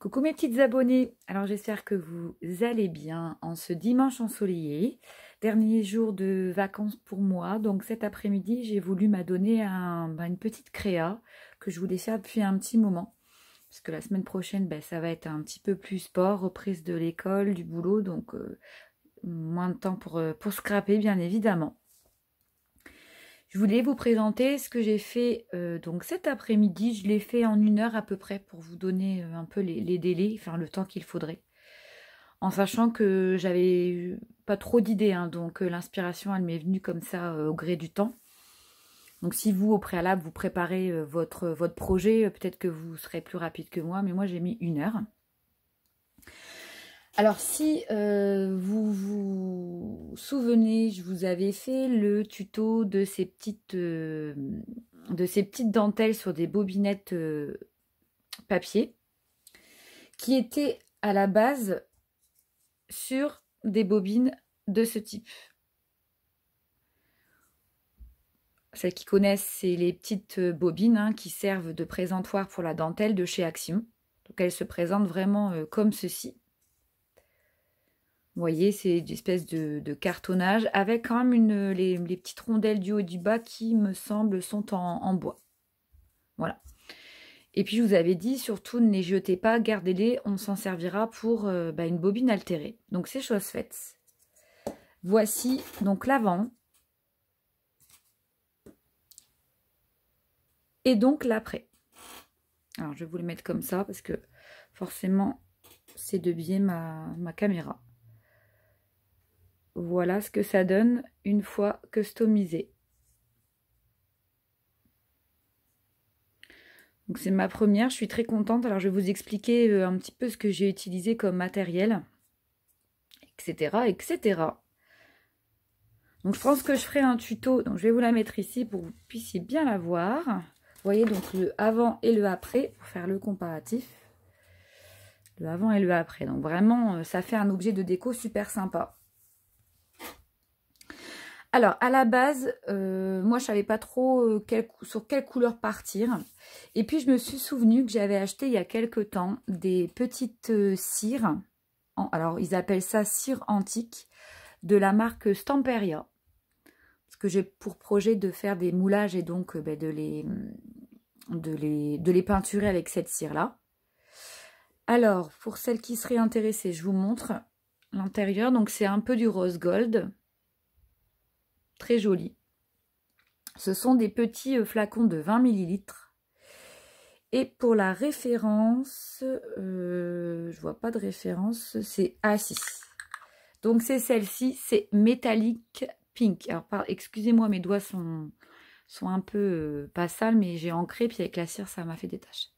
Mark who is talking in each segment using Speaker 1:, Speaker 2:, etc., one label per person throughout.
Speaker 1: Coucou mes petites abonnées, alors j'espère que vous allez bien en ce dimanche ensoleillé, dernier jour de vacances pour moi. Donc cet après-midi j'ai voulu m'adonner à une petite créa que je voulais faire depuis un petit moment. Parce que la semaine prochaine ça va être un petit peu plus sport, reprise de l'école, du boulot, donc moins de temps pour scraper bien évidemment. Je voulais vous présenter ce que j'ai fait donc cet après-midi. Je l'ai fait en 1 heure à peu près pour vous donner un peu les délais, enfin le temps qu'il faudrait. En sachant que j'avais pas trop d'idées, hein, donc l'inspiration elle m'est venue comme ça au gré du temps. Donc si vous au préalable vous préparez votre projet, peut-être que vous serez plus rapide que moi, mais moi j'ai mis 1 heure. Alors si vous vous souvenez, je vous avais fait le tuto de ces petites dentelles sur des bobinettes papier qui étaient à la base sur des bobines de ce type. Celles qui connaissent, c'est les petites bobines qui servent de présentoir pour la dentelle de chez Action. Donc elles se présentent vraiment comme ceci. Vous voyez, c'est une espèce de cartonnage avec quand même les petites rondelles du haut et du bas qui, me semble, sont en bois. Voilà. Et puis, je vous avais dit, surtout, ne les jetez pas, gardez-les, on s'en servira pour une bobine altérée. Donc, c'est chose faite. Voici donc l'avant. Et donc l'après. Alors, je vais vous le mettre comme ça parce que forcément, c'est de biais ma caméra. Voilà ce que ça donne une fois customisé. Donc c'est ma première, je suis très contente. Alors je vais vous expliquer un petit peu ce que j'ai utilisé comme matériel, etc., etc. Donc je pense que je ferai un tuto, donc je vais vous la mettre ici pour que vous puissiez bien la voir. Vous voyez donc le avant et le après pour faire le comparatif. Le avant et le après. Donc vraiment, ça fait un objet de déco super sympa. Alors, à la base, moi, je savais pas trop sur quelle couleur partir. Et puis, je me suis souvenu que j'avais acheté il y a quelques temps des petites cires. Alors, ils appellent ça cire antique de la marque Stamperia. Parce que j'ai pour projet de faire des moulages et donc de les peinturer avec cette cire-là. Alors, pour celles qui seraient intéressées, je vous montre l'intérieur. Donc, c'est un peu du rose gold. Très joli. Ce sont des petits flacons de 20 ml. Et pour la référence, je vois pas de référence, c'est A6. Donc c'est celle-ci, c'est Metallic Pink. Alors excusez-moi, mes doigts sont un peu pas sales, mais j'ai ancré, puis avec la cire, ça m'a fait des taches.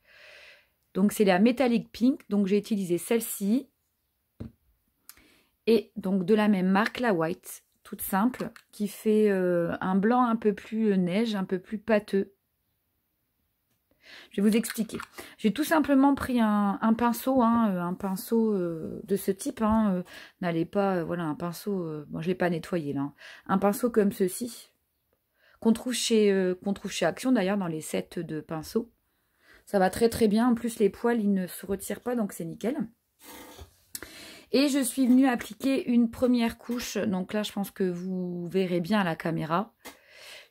Speaker 1: Donc c'est la Metallic Pink, donc j'ai utilisé celle-ci. Et donc de la même marque, la White. Toute simple, qui fait un blanc un peu plus neige, un peu plus pâteux. Je vais vous expliquer. J'ai tout simplement pris un pinceau, un pinceau de ce type. N'allez pas, voilà, un pinceau, bon, je ne l'ai pas nettoyé là. Un pinceau comme ceci, qu'on trouve chez Action d'ailleurs, dans les sets de pinceaux. Ça va très très bien. En plus, les poils, ils ne se retirent pas, donc c'est nickel. Et je suis venue appliquer une première couche. Donc là, je pense que vous verrez bien à la caméra.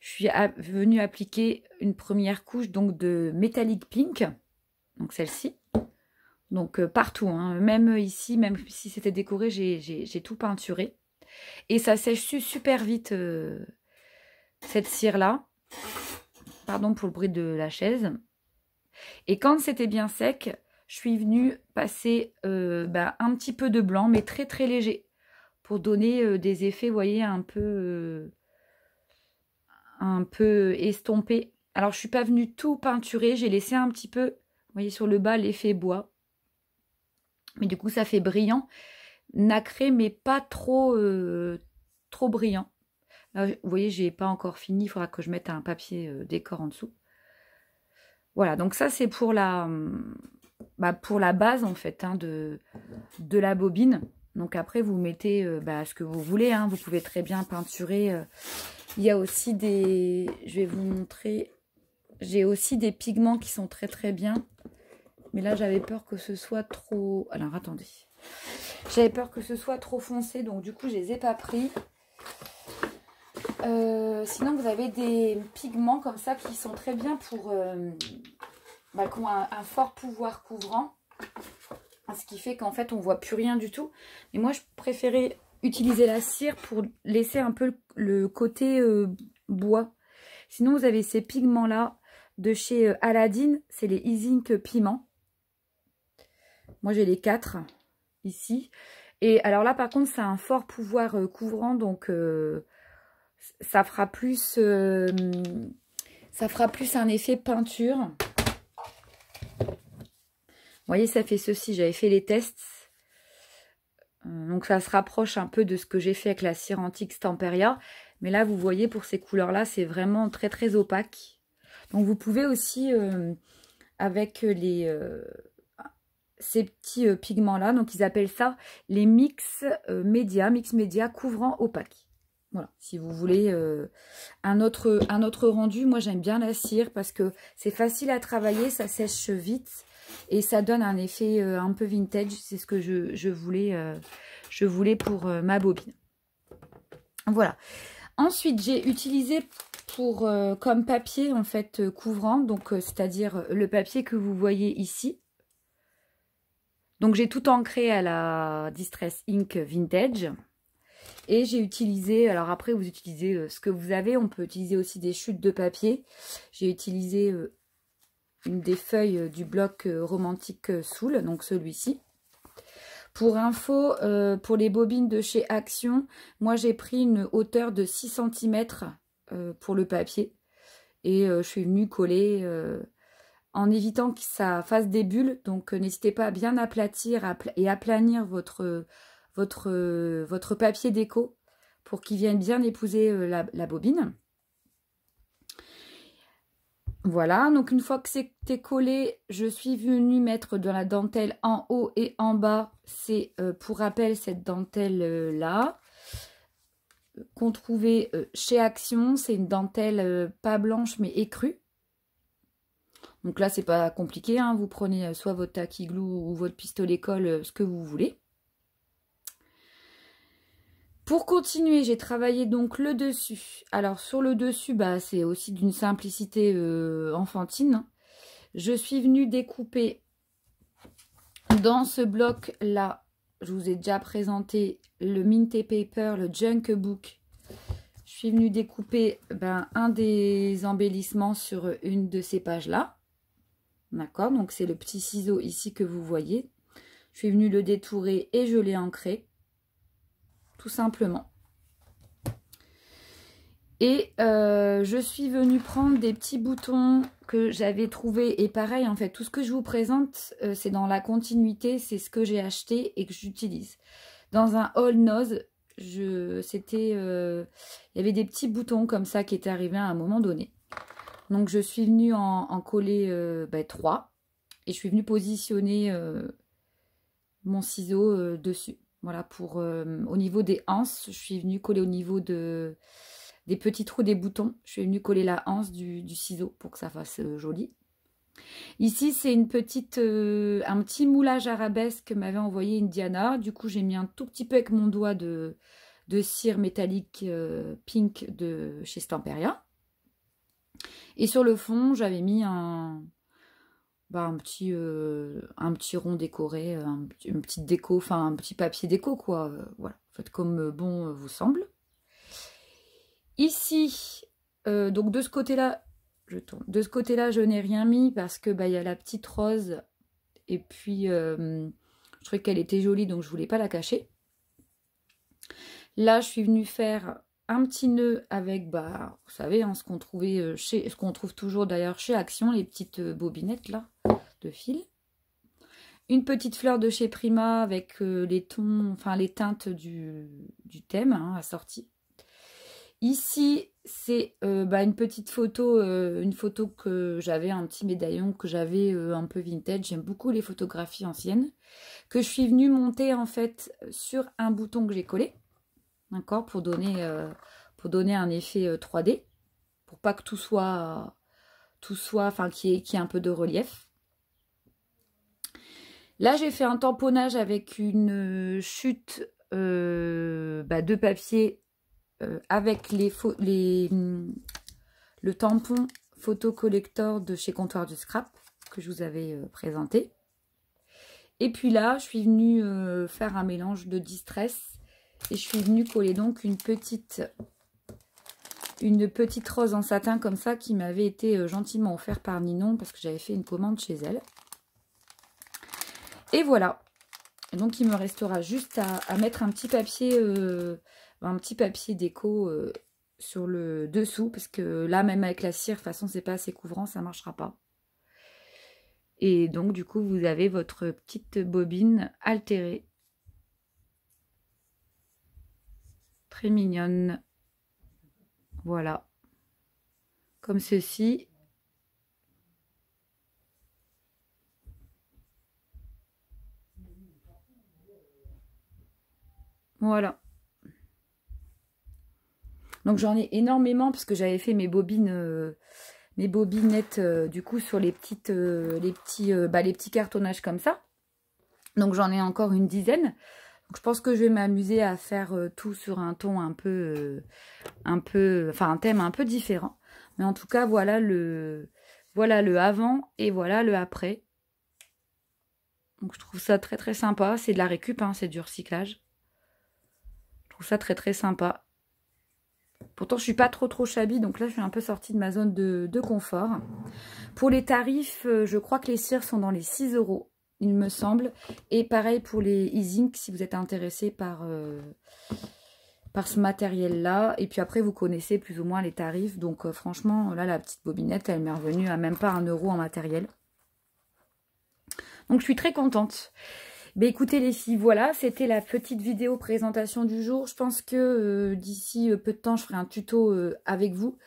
Speaker 1: Je suis venue appliquer une première couche donc de Metallic Pink. Donc celle-ci. Donc partout. Même ici, même si c'était décoré, j'ai tout peinturé. Et ça sèche super vite, cette cire-là. Pardon pour le bruit de la chaise. Et quand c'était bien sec, je suis venue passer un petit peu de blanc, mais très très léger, pour donner des effets, vous voyez, un peu estompés. Alors, je ne suis pas venue tout peinturer, j'ai laissé un petit peu, vous voyez, sur le bas, l'effet bois. Mais du coup, ça fait brillant, nacré, mais pas trop, trop brillant. Là, vous voyez, j'ai pas encore fini, il faudra que je mette un papier décor en dessous. Voilà, donc ça, c'est pour la base en fait de la bobine. Donc après vous mettez ce que vous voulez, vous pouvez très bien peinturer. Il y a aussi je vais vous montrer, j'ai aussi des pigments qui sont très très bien. Mais là, j'avais peur que ce soit trop... Alors, attendez. J'avais peur que ce soit trop foncé, donc du coup, je les ai pas pris. Sinon, vous avez des pigments comme ça qui sont très bien pour... qui ont un fort pouvoir couvrant. Ce qui fait qu'en fait, on voit plus rien du tout. Mais moi, je préférais utiliser la cire pour laisser un peu le côté bois. Sinon, vous avez ces pigments-là de chez Aladdin. C'est les Ink Pigments. Moi, j'ai les 4 ici. Et alors là, par contre, ça a un fort pouvoir couvrant. Donc, ça fera plus un effet peinture. Vous voyez, ça fait ceci. J'avais fait les tests. Donc, ça se rapproche un peu de ce que j'ai fait avec la cire antique Stamperia. Mais là, vous voyez, pour ces couleurs-là, c'est vraiment très, très opaque. Donc, vous pouvez aussi, avec ces petits pigments-là, donc ils appellent ça les mix média couvrant opaque. Voilà, si vous voulez un autre rendu, moi j'aime bien la cire parce que c'est facile à travailler, ça sèche vite et ça donne un effet un peu vintage. C'est ce que je voulais pour ma bobine. Voilà. Ensuite, j'ai utilisé comme papier en fait couvrant, donc c'est-à-dire le papier que vous voyez ici. Donc j'ai tout ancré à la Distress Ink Vintage. Et j'ai utilisé, alors après vous utilisez ce que vous avez, on peut utiliser aussi des chutes de papier. J'ai utilisé une des feuilles du bloc romantique Soul, donc celui-ci. Pour info, pour les bobines de chez Action, moi j'ai pris une hauteur de 6 cm pour le papier. Et je suis venue coller en évitant que ça fasse des bulles. Donc n'hésitez pas à bien aplatir et aplanir votre papier déco pour qu'il vienne bien épouser la bobine. Voilà, donc une fois que c'était collé, je suis venue mettre de la dentelle en haut et en bas. C'est pour rappel cette dentelle là qu'on trouvait chez Action. C'est une dentelle pas blanche mais écrue. Donc là c'est pas compliqué, hein. Vous prenez soit votre tacky glue ou votre pistolet colle, ce que vous voulez. Pour continuer, j'ai travaillé donc le dessus. Alors sur le dessus, c'est aussi d'une simplicité enfantine. Je suis venue découper dans ce bloc-là. Je vous ai déjà présenté le Minty Paper, le Junk Book. Je suis venue découper un des embellissements sur une de ces pages-là. D'accord, donc c'est le petit ciseau ici que vous voyez. Je suis venue le détourer et je l'ai ancré. Tout simplement. Et je suis venue prendre des petits boutons que j'avais trouvés. Et pareil, en fait, tout ce que je vous présente, c'est dans la continuité. C'est ce que j'ai acheté et que j'utilise. Dans un haul nose, il y avait des petits boutons comme ça qui étaient arrivés à un moment donné. Donc, je suis venue en coller 3. Et je suis venue positionner mon ciseau dessus. Voilà, pour au niveau des anses, je suis venue coller au niveau des petits trous des boutons. Je suis venue coller la anse du ciseau pour que ça fasse joli. Ici, c'est un petit moulage arabesque que m'avait envoyé Indiana. Du coup, j'ai mis un tout petit peu avec mon doigt de cire métallique pink de chez Stamperia. Et sur le fond, j'avais mis un petit rond décoré, une petite déco, enfin un petit papier déco quoi. Voilà, faites comme bon vous semble. Ici, donc de ce côté-là, je tourne. De ce côté-là, je n'ai rien mis parce que il y a la petite rose et puis je trouvais qu'elle était jolie donc je voulais pas la cacher. Là, je suis venue faire un petit nœud avec, vous savez, hein, ce qu'on trouve toujours d'ailleurs chez Action, les petites bobinettes là de fil. Une petite fleur de chez Prima avec les tons, enfin les teintes du thème assorti. Ici, c'est une petite photo, une photo que j'avais, un petit médaillon que j'avais un peu vintage. J'aime beaucoup les photographies anciennes. Que je suis venue monter en fait sur un bouton que j'ai collé. D'accord, pour donner un effet 3D. Pour pas que tout soit, enfin qu'il y ait un peu de relief. Là, j'ai fait un tamponnage avec une chute de papier avec le tampon photo collector de chez Comptoir du Scrap que je vous avais présenté. Et puis là, je suis venue faire un mélange de distress et je suis venue coller donc une petite rose en satin comme ça qui m'avait été gentiment offerte par Ninon parce que j'avais fait une commande chez elle. Et voilà. Et donc il me restera juste à mettre un petit papier déco sur le dessous parce que là même avec la cire, de toute façon c'est pas assez couvrant, ça marchera pas. Et donc du coup vous avez votre petite bobine altérée. Très mignonne. Voilà. Comme ceci. Voilà. Donc j'en ai énormément parce que j'avais fait mes bobinettes du coup sur les petits cartonnages comme ça. Donc j'en ai encore une dizaine. Donc je pense que je vais m'amuser à faire tout sur un ton un thème un peu différent. Mais en tout cas voilà le avant et voilà le après. Donc je trouve ça très très sympa. C'est de la récup, hein, c'est du recyclage. Je trouve ça très très sympa. Pourtant, je suis pas trop shabby, donc là, je suis un peu sortie de ma zone de confort. Pour les tarifs, je crois que les cires sont dans les 6 €, il me semble. Et pareil pour les e-zinc, si vous êtes intéressé par ce matériel-là. Et puis après, vous connaissez plus ou moins les tarifs. Donc franchement, là, la petite bobinette, elle m'est revenue à même pas 1 € en matériel. Donc, je suis très contente. Ben écoutez les filles, voilà, c'était la petite vidéo présentation du jour. Je pense que d'ici peu de temps, je ferai un tuto avec vous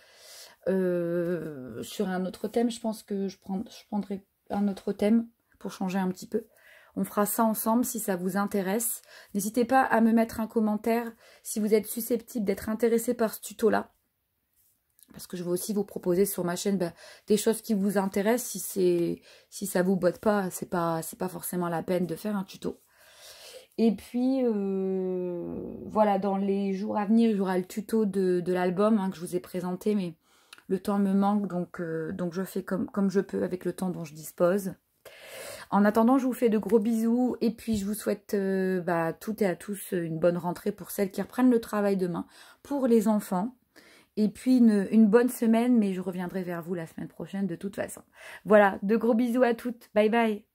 Speaker 1: sur un autre thème. Je pense que je prendrai un autre thème pour changer un petit peu. On fera ça ensemble si ça vous intéresse. N'hésitez pas à me mettre un commentaire si vous êtes susceptible d'être intéressé par ce tuto-là. Parce que je vais aussi vous proposer sur ma chaîne des choses qui vous intéressent. Si ça vous botte pas, c'est pas forcément la peine de faire un tuto. Et puis, voilà, dans les jours à venir, il y aura le tuto de l'album que je vous ai présenté. Mais le temps me manque, donc je fais comme je peux avec le temps dont je dispose. En attendant, je vous fais de gros bisous. Et puis, je vous souhaite toutes et à tous une bonne rentrée pour celles qui reprennent le travail demain. Pour les enfants. Et puis une bonne semaine, mais je reviendrai vers vous la semaine prochaine de toute façon. Voilà, de gros bisous à toutes. Bye bye.